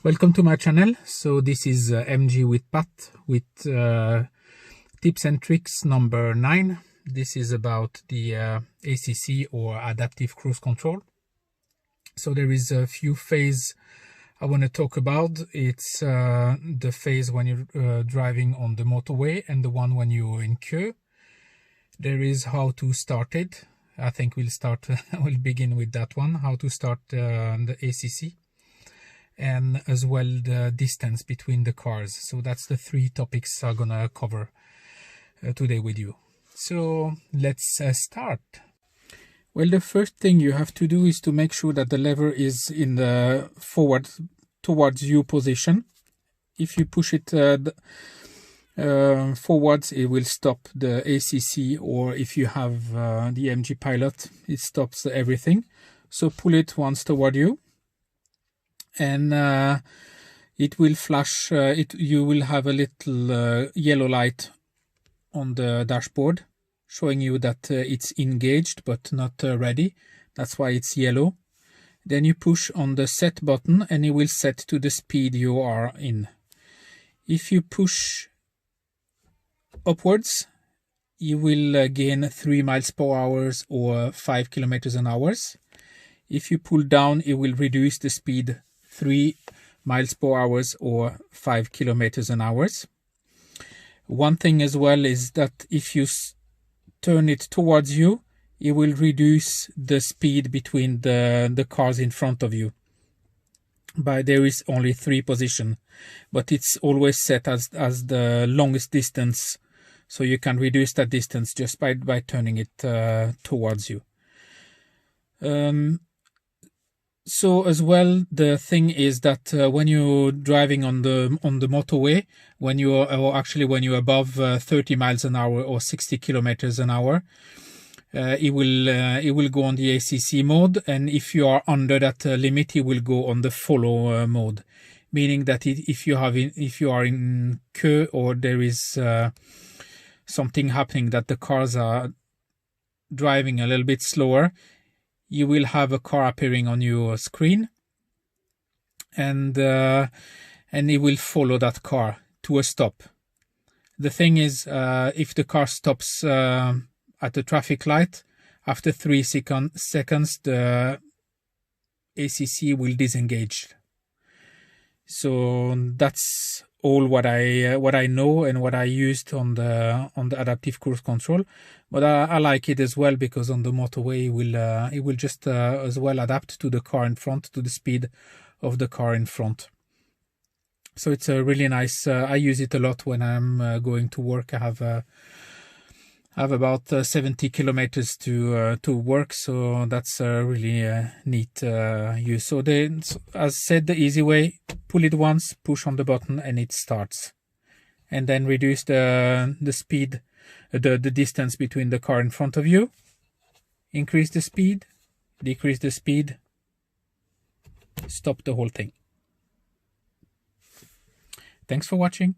Welcome to my channel. So this is MG with Pat with tips and tricks number 9. This is about the ACC or adaptive cruise control. So there is a few phases I want to talk about. It's the phase when you're driving on the motorway and the one when you're in queue. There is how to start it. I think we'll begin with that one, how to start the ACC, and as well the distance between the cars. So that's the 3 topics I'm gonna cover today with you. So let's start. Well, the first thing you have to do is to make sure that the lever is in the forward towards you position. If you push it forwards, it will stop the ACC, or if you have the MG Pilot, it stops everything. So pull it once toward you, and it will flash. You will have a little yellow light on the dashboard showing you that it's engaged but not ready. That's why it's yellow. Then you push on the set button and it will set to the speed you are in. If you push upwards, you will gain 3 miles per hour or 5 kilometers an hour. If you pull down, it will reduce the speed 3 miles per hour or 5 kilometers an hour. One thing as well is that if you turn it towards you, it will reduce the speed between the cars in front of you. But there is only 3 positions, but it's always set as the longest distance, so you can reduce that distance just by turning it towards you. So as well, the thing is that when you're driving on the motorway, when you're above 30 miles an hour or 60 kilometers an hour, it will go on the ACC mode, and if you are under that limit, it will go on the follow mode, meaning that if you are in queue or there is something happening that the cars are driving a little bit slower, you will have a car appearing on your screen, and it will follow that car to a stop. The thing is, if the car stops at the traffic light, after 3 seconds, the ACC will disengage. So that's all what I know and what I used on the adaptive cruise control. But I like it as well, because on the motorway it will just as well adapt to the car in front, to the speed of the car in front. So it's a really nice. I use it a lot when I'm going to work. I have about 70 kilometers to work, so that's a really neat use. So as said, the easy way: pull it once, push on the button, and it starts, and then reduce the speed, the distance between the car in front of you. Increase the speed, decrease the speed, stop the whole thing. Thanks for watching.